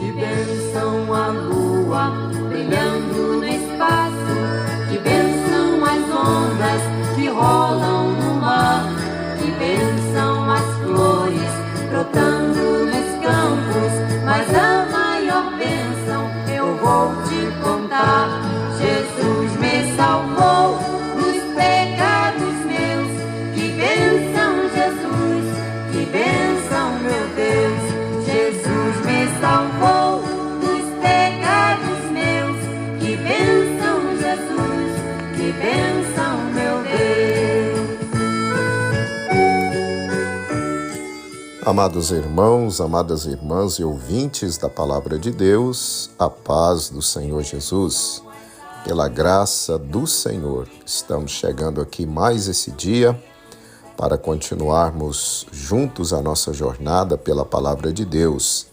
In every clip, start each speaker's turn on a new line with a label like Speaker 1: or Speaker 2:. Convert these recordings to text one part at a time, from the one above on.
Speaker 1: Que bênção a lua brilhando no espaço, que bênção as ondas que rolam no mar, que bênção as flores brotando nos campos. Mas a maior bênção eu vou te contar. Jesus me salvou dos pecados meus. Que bênção, Jesus, que bênção, meu Deus. Jesus me salvou dos pecados meus. Que bênção, Jesus, que bênção, meu Deus.
Speaker 2: Amados irmãos, amadas irmãs e ouvintes da Palavra de Deus, a paz do Senhor Jesus. Pela graça do Senhor, estamos chegando aqui mais esse dia para continuarmos juntos a nossa jornada pela Palavra de Deus.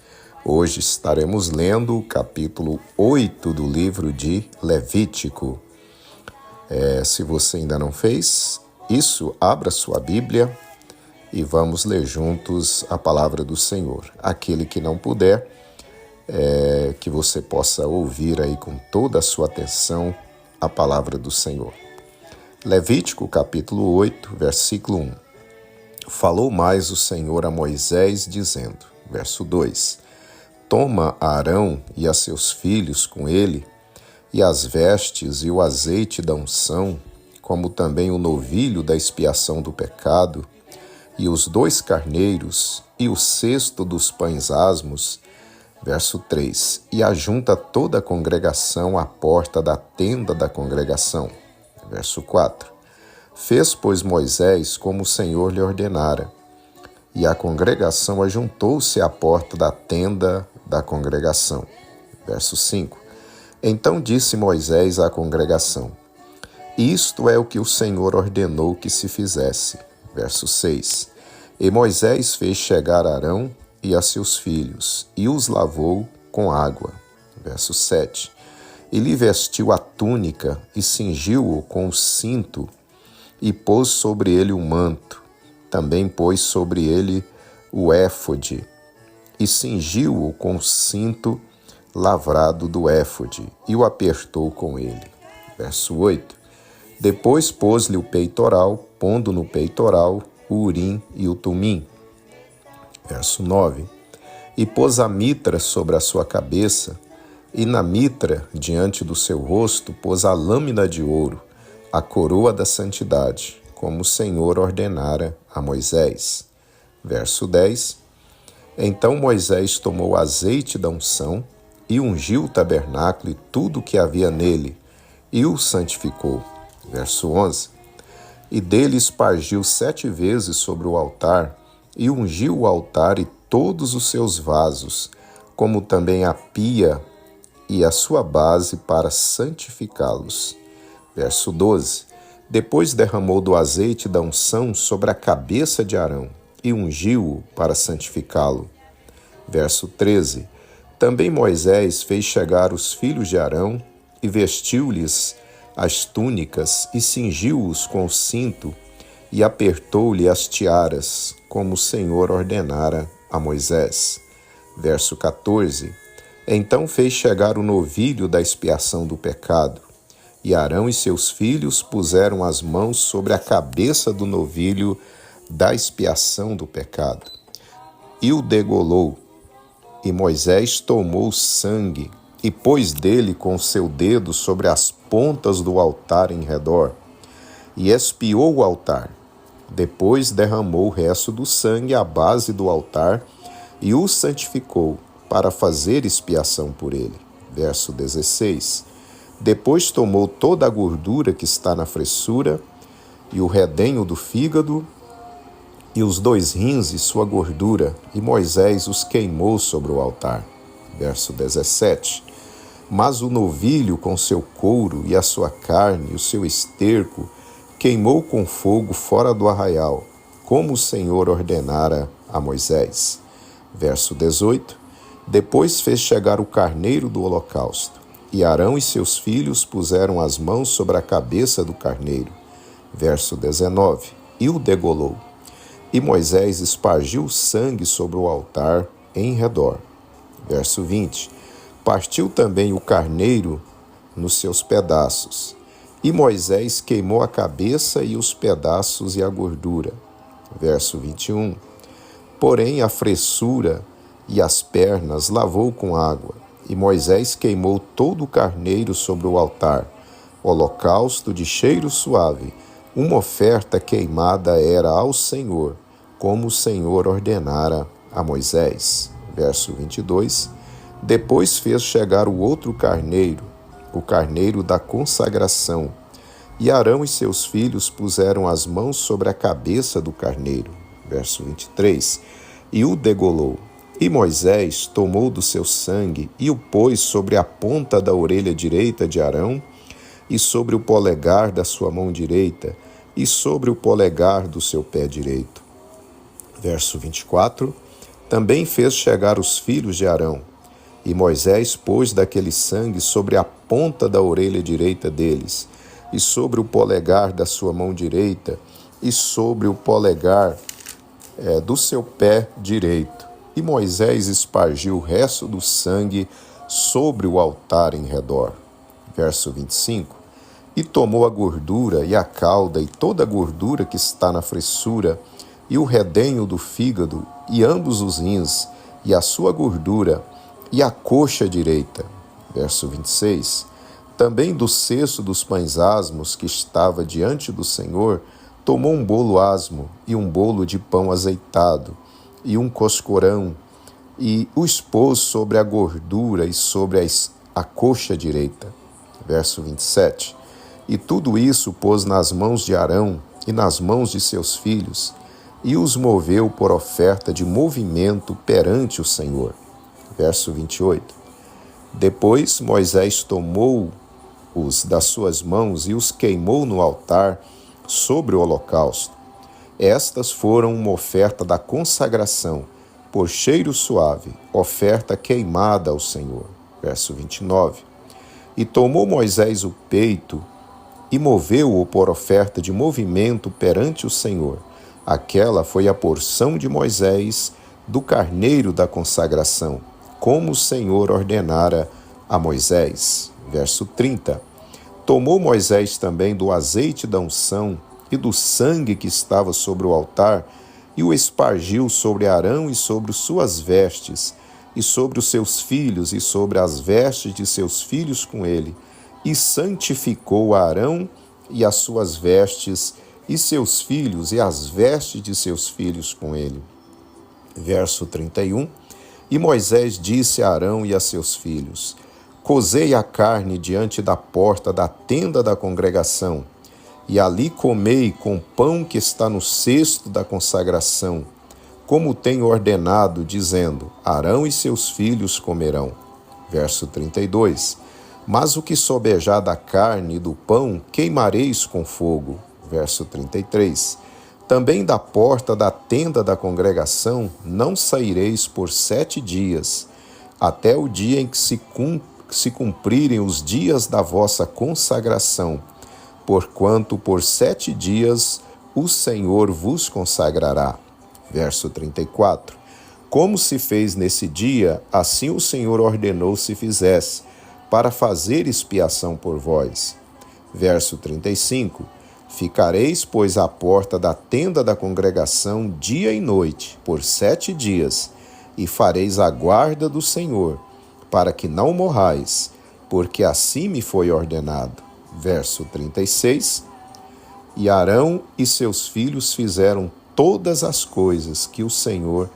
Speaker 2: Hoje estaremos lendo o capítulo 8 do livro de Levítico. Se você ainda não fez isso, abra sua Bíblia e vamos ler juntos a Palavra do Senhor. Aquele que não puder, que você possa ouvir aí com toda a sua atenção a Palavra do Senhor. Levítico capítulo 8, versículo 1. Falou mais o Senhor a Moisés, dizendo, verso 2, Toma Arão e a seus filhos com ele, e as vestes e o azeite da unção, como também o novilho da expiação do pecado, e os 2 carneiros, e o cesto dos pães asmos, verso 3, e ajunta toda a congregação à porta da tenda da congregação, verso 4. Fez, pois, Moisés como o Senhor lhe ordenara, e a congregação ajuntou-se à porta da tenda da congregação, verso 5. Então disse Moisés à congregação, Isto é o que o Senhor ordenou que se fizesse, verso 6. E Moisés fez chegar Arão e a seus filhos, e os lavou com água. Verso 7. E lhe vestiu a túnica, e cingiu-o com o cinto, e pôs sobre ele o manto. Também pôs sobre ele o éfode, e cingiu-o com o cinto lavrado do éfode, e o apertou com ele. Verso 8. Depois pôs-lhe o peitoral, pondo no peitoral o urim e o tumim. Verso 9. E pôs a mitra sobre a sua cabeça, e na mitra, diante do seu rosto, pôs a lâmina de ouro, a coroa da santidade, como o Senhor ordenara a Moisés. Verso 10. Então Moisés tomou o azeite da unção, e ungiu o tabernáculo e tudo o que havia nele, e o santificou. Verso 11. E dele espargiu 7 vezes sobre o altar, e ungiu o altar e todos os seus vasos, como também a pia e a sua base para santificá-los. Verso 12. Depois derramou do azeite da unção sobre a cabeça de Arão, e ungiu-o para santificá-lo. Verso 13. Também Moisés fez chegar os filhos de Arão, e vestiu-lhes as túnicas, e cingiu-os com o cinto, e apertou-lhe as tiaras, como o Senhor ordenara a Moisés. Verso 14. Então fez chegar o novilho da expiação do pecado, e Arão e seus filhos puseram as mãos sobre a cabeça do novilho da expiação do pecado, e o degolou. E Moisés tomou o sangue, e pôs dele com seu dedo sobre as pontas do altar em redor, e expiou o altar. Depois derramou o resto do sangue à base do altar, e o santificou, para fazer expiação por ele. Verso 16. Depois tomou toda a gordura que está na fressura, e o redenho do fígado, e os 2 rins e sua gordura, e Moisés os queimou sobre o altar. Verso 17. Mas o novilho com seu couro e a sua carne, e o seu esterco, queimou com fogo fora do arraial, como o Senhor ordenara a Moisés. Verso 18. Depois fez chegar o carneiro do holocausto, e Arão e seus filhos puseram as mãos sobre a cabeça do carneiro. Verso 19. E o degolou. E Moisés espargiu o sangue sobre o altar em redor. Verso 20. Partiu também o carneiro nos seus pedaços, e Moisés queimou a cabeça e os pedaços e a gordura. Verso 21. Porém, a fressura e as pernas lavou com água, e Moisés queimou todo o carneiro sobre o altar, holocausto de cheiro suave, uma oferta queimada era ao Senhor, como o Senhor ordenara a Moisés. Verso 22. Depois fez chegar o outro carneiro, o carneiro da consagração, e Arão e seus filhos puseram as mãos sobre a cabeça do carneiro. Verso 23. E o degolou. E Moisés tomou do seu sangue e o pôs sobre a ponta da orelha direita de Arão, e sobre o polegar da sua mão direita, e sobre o polegar do seu pé direito. Verso 24. Também fez chegar os filhos de Arão, e Moisés pôs daquele sangue sobre a ponta da orelha direita deles, e sobre o polegar da sua mão direita, e sobre o polegar do seu pé direito. E Moisés espargiu o resto do sangue sobre o altar em redor. Verso 25. E tomou a gordura e a cauda e toda a gordura que está na fressura, e o redenho do fígado, e ambos os rins, e a sua gordura, e a coxa direita. Verso 26. Também do cesto dos pães asmos que estava diante do Senhor, tomou um bolo asmo e um bolo de pão azeitado, e um coscorão, e o expôs sobre a gordura e sobre a coxa direita. Verso 27. E tudo isso pôs nas mãos de Arão e nas mãos de seus filhos, e os moveu por oferta de movimento perante o Senhor. Verso 28. Depois Moisés tomou-os das suas mãos e os queimou no altar sobre o holocausto. Estas foram uma oferta da consagração, por cheiro suave, oferta queimada ao Senhor. Verso 29. E tomou Moisés o peito e moveu-o por oferta de movimento perante o Senhor. Aquela foi a porção de Moisés do carneiro da consagração, como o Senhor ordenara a Moisés. Verso 30. Tomou Moisés também do azeite da unção e do sangue que estava sobre o altar, e o espargiu sobre Arão e sobre suas vestes, e sobre os seus filhos, e sobre as vestes de seus filhos com ele, e santificou a Arão e as suas vestes, e seus filhos, e as vestes de seus filhos com ele. Verso 31. E Moisés disse a Arão e a seus filhos: Cozei a carne diante da porta da tenda da congregação, e ali comei com pão que está no cesto da consagração, como tenho ordenado, dizendo: Arão e seus filhos comerão. Verso 32. Mas o que sobejar da carne e do pão, queimareis com fogo. Verso 33. Também da porta da tenda da congregação não saireis por 7 dias, até o dia em que se cumprirem os dias da vossa consagração, porquanto por 7 dias o Senhor vos consagrará. Verso 34. Como se fez nesse dia, assim o Senhor ordenou se fizesse, para fazer expiação por vós. Verso 35. Ficareis, pois, à porta da tenda da congregação dia e noite, por 7 dias, e fareis a guarda do Senhor, para que não morrais, porque assim me foi ordenado. Verso 36. E Arão e seus filhos fizeram todas as coisas que o Senhor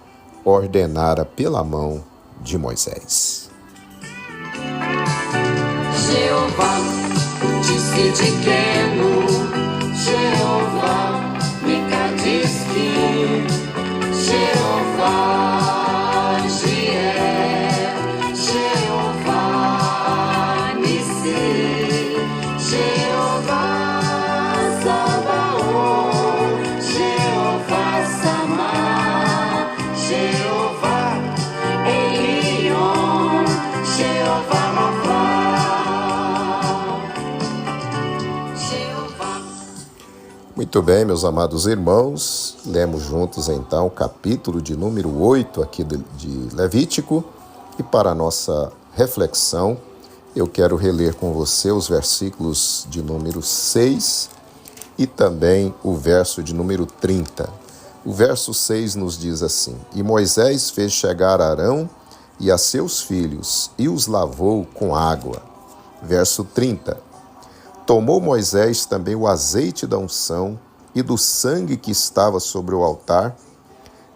Speaker 2: ordenara pela mão de Moisés.
Speaker 1: Jeová disse te quero, Jeová me cadisque, Jeová Jireh, Jeová Nissi, Jeová Sabaoth, Jeová Samá, Jeová Elion, Jeová Rapha.
Speaker 2: Muito bem, meus amados irmãos, lemos juntos então o capítulo de número 8 aqui de Levítico, E para a nossa reflexão, eu quero reler com você os versículos de número 6 e também o verso de número 30. O verso 6 nos diz assim: E Moisés fez chegar Arão e a seus filhos, e os lavou com água. Verso 30. Tomou Moisés também o azeite da unção e do sangue que estava sobre o altar,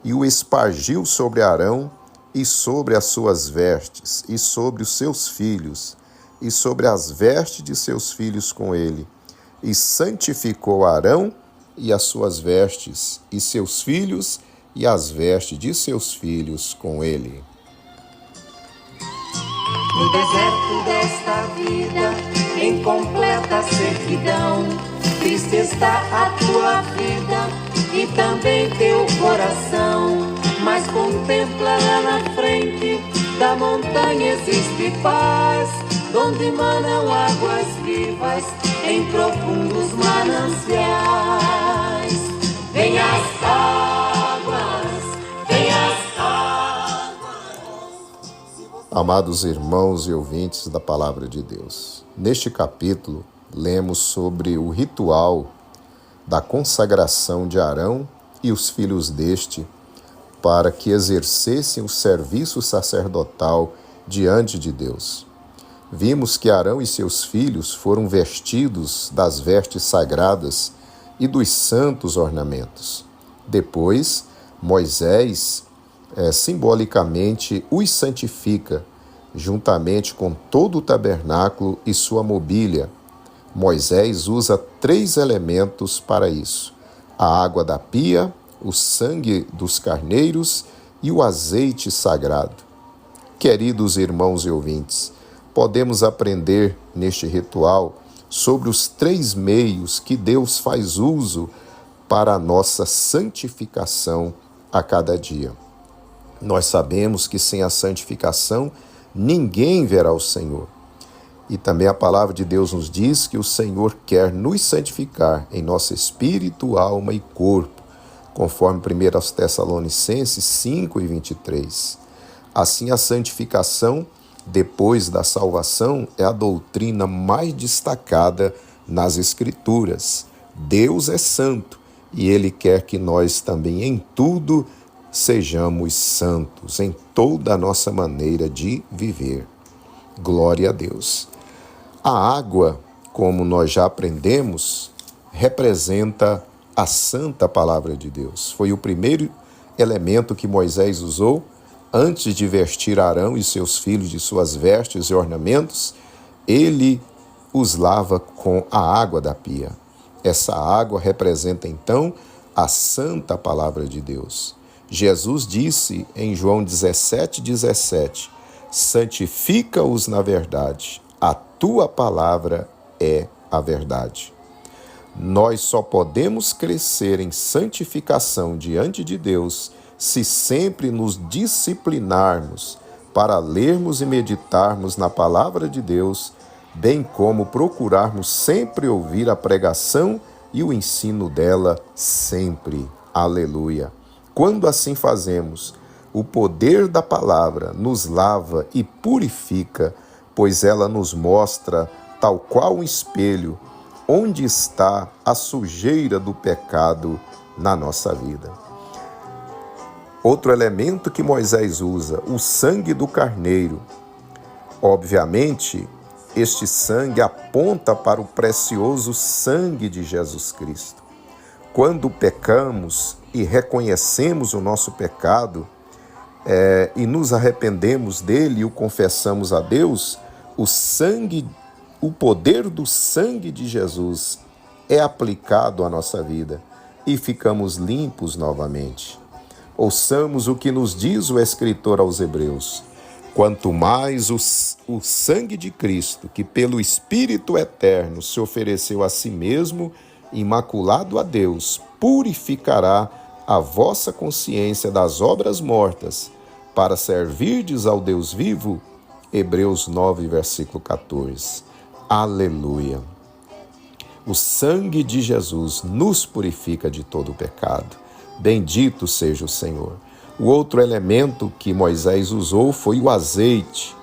Speaker 2: e o espargiu sobre Arão e sobre as suas vestes, e sobre os seus filhos, e sobre as vestes de seus filhos com ele, e santificou Arão e as suas vestes, e seus filhos, e as vestes de seus filhos com ele.
Speaker 1: No deserto desta vida, em completa servidão, triste está a tua vida e também teu coração. Mas contempla lá na frente da montanha existe paz, donde manam águas vivas em profundos mananciais. Vem as águas, vem as águas.
Speaker 2: Amados irmãos e ouvintes da Palavra de Deus, neste capítulo lemos sobre o ritual da consagração de Arão e os filhos deste para que exercessem o serviço sacerdotal diante de Deus. Vimos que Arão e seus filhos foram vestidos das vestes sagradas e dos santos ornamentos. Depois, Moisés, simbolicamente, os santifica, juntamente com todo o tabernáculo e sua mobília. Moisés usa 3 elementos para isso: a água da pia, o sangue dos carneiros e o azeite sagrado. Queridos irmãos e ouvintes, podemos aprender neste ritual sobre os 3 meios que Deus faz uso para a nossa santificação a cada dia. Nós sabemos que sem a santificação ninguém verá o Senhor. E também a palavra de Deus nos diz que o Senhor quer nos santificar em nosso espírito, alma e corpo, conforme 1 Tessalonicenses 5:23. Assim, a santificação, depois da salvação, é a doutrina mais destacada nas Escrituras. Deus é santo e Ele quer que nós também em tudo sejamos santos, em toda a nossa maneira de viver. Glória a Deus. A água, como nós já aprendemos, representa a santa palavra de Deus. Foi o primeiro elemento que Moisés usou antes de vestir Arão e seus filhos de suas vestes e ornamentos. Ele os lava com a água da pia. Essa água representa, então, a santa palavra de Deus. Jesus disse em João 17:17, santifica-os na verdade, a tua palavra é a verdade. Nós só podemos crescer em santificação diante de Deus se sempre nos disciplinarmos para lermos e meditarmos na palavra de Deus, bem como procurarmos sempre ouvir a pregação e o ensino dela sempre. Aleluia! Quando assim fazemos, o poder da palavra nos lava e purifica, pois ela nos mostra, tal qual um espelho, onde está a sujeira do pecado na nossa vida. Outro elemento que Moisés usa, o sangue do carneiro. Obviamente, este sangue aponta para o precioso sangue de Jesus Cristo. Quando pecamos e reconhecemos o nosso pecado e nos arrependemos dele e o confessamos a Deus, o poder do sangue de Jesus é aplicado à nossa vida e ficamos limpos novamente. Ouçamos o que nos diz o escritor aos Hebreus: quanto mais o sangue de Cristo, que pelo Espírito eterno se ofereceu a si mesmo, imaculado a Deus, purificará a vossa consciência das obras mortas, para servirdes ao Deus vivo. Hebreus 9, versículo 14. Aleluia! O sangue de Jesus nos purifica de todo o pecado. Bendito seja o Senhor. O outro elemento que Moisés usou foi o azeite.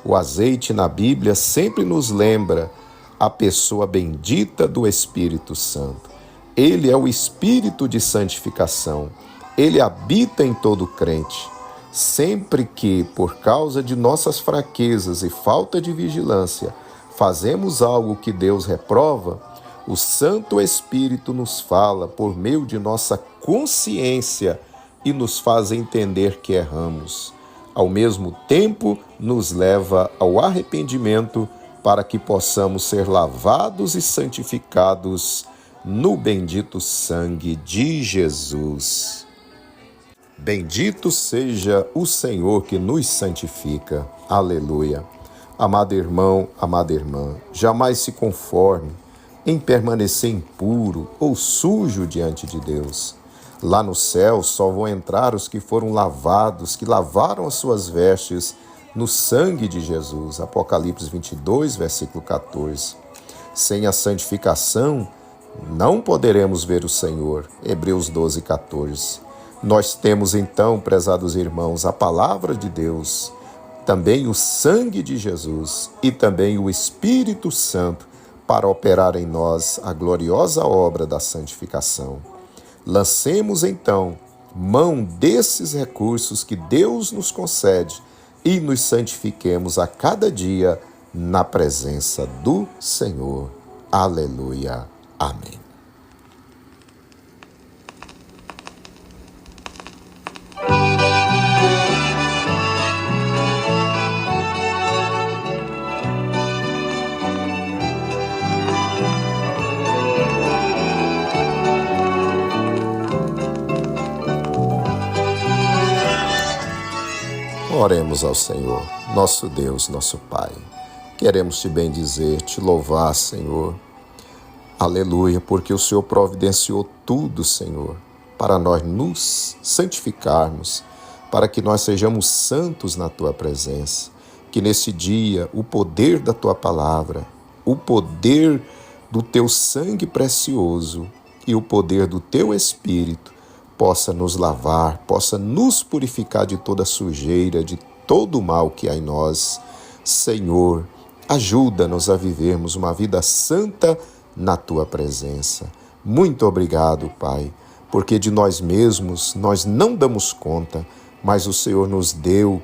Speaker 2: O azeite na Bíblia sempre nos lembra a pessoa bendita do Espírito Santo. Ele é o Espírito de santificação. Ele habita em todo crente. Sempre que, por causa de nossas fraquezas e falta de vigilância, fazemos algo que Deus reprova, o Santo Espírito nos fala por meio de nossa consciência e nos faz entender que erramos. Ao mesmo tempo, nos leva ao arrependimento para que possamos ser lavados e santificados no bendito sangue de Jesus. Bendito seja o Senhor que nos santifica. Aleluia. Amado irmão, amada irmã, jamais se conforme em permanecer impuro ou sujo diante de Deus. Lá no céu só vão entrar os que foram lavados, que lavaram as suas vestes no sangue de Jesus. Apocalipse 22, versículo 14. Sem a santificação, não poderemos ver o Senhor. Hebreus 12, 14. Nós temos então, prezados irmãos, a palavra de Deus, também o sangue de Jesus e também o Espírito Santo para operar em nós a gloriosa obra da santificação. Lancemos então mão desses recursos que Deus nos concede e nos santifiquemos a cada dia na presença do Senhor. Aleluia. Amém. Oremos ao Senhor, nosso Deus, nosso Pai. Queremos te bendizer, te louvar, Senhor. Aleluia, porque o Senhor providenciou tudo, Senhor, para nós nos santificarmos, para que nós sejamos santos na Tua presença. Que nesse dia o poder da Tua palavra, o poder do Teu sangue precioso e o poder do Teu Espírito possa nos lavar, possa nos purificar de toda sujeira, de todo o mal que há em nós. Senhor, ajuda-nos a vivermos uma vida santa na Tua presença. Muito obrigado, Pai, porque de nós mesmos nós não damos conta, mas o Senhor nos deu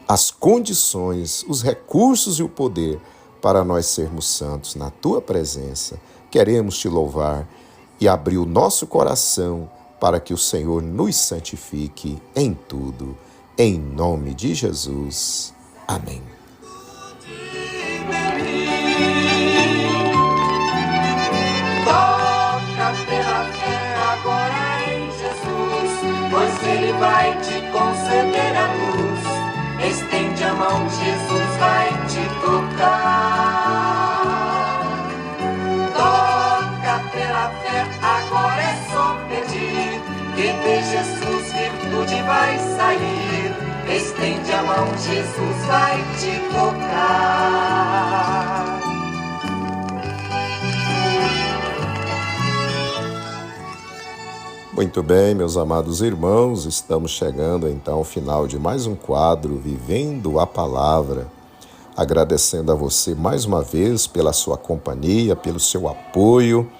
Speaker 2: as condições, os recursos e o poder para nós sermos santos na Tua presença. Queremos Te louvar e abrir o nosso coração para que o Senhor nos santifique em tudo. Em nome de Jesus. Amém.
Speaker 1: Toca pela fé agora em Jesus, pois Ele vai te conceder a luz. Estende a mão, Jesus vai te tocar. Toca pela fé, agora é só pedir, que de Jesus virtude vai sair. Estende a mão, Jesus vai te tocar.
Speaker 2: Muito bem, meus amados irmãos, estamos chegando então ao final de mais um quadro Vivendo a Palavra. Agradecendo a você mais uma vez pela sua companhia, pelo seu apoio.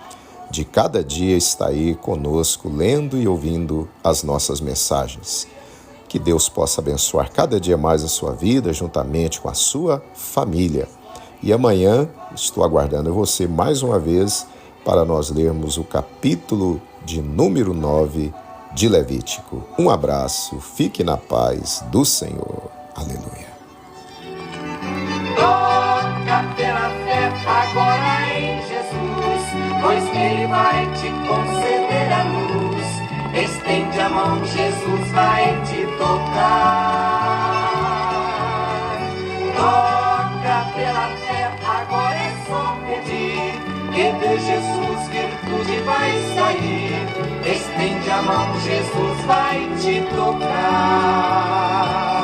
Speaker 2: De cada dia está aí conosco, lendo e ouvindo as nossas mensagens. Que Deus possa abençoar cada dia mais a sua vida, juntamente com a sua família. E amanhã estou aguardando você mais uma vez para nós lermos o capítulo de número 9 de Levítico. Um abraço, fique na paz do Senhor. Aleluia.
Speaker 1: Toca pela fé agora em Jesus, pois Ele vai te conceder a luz. Estende a mão, Jesus vai te tocar. Toca pela fé, agora é só pedir, que de Jesus virtude vai sair. Estende a mão, Jesus vai te tocar.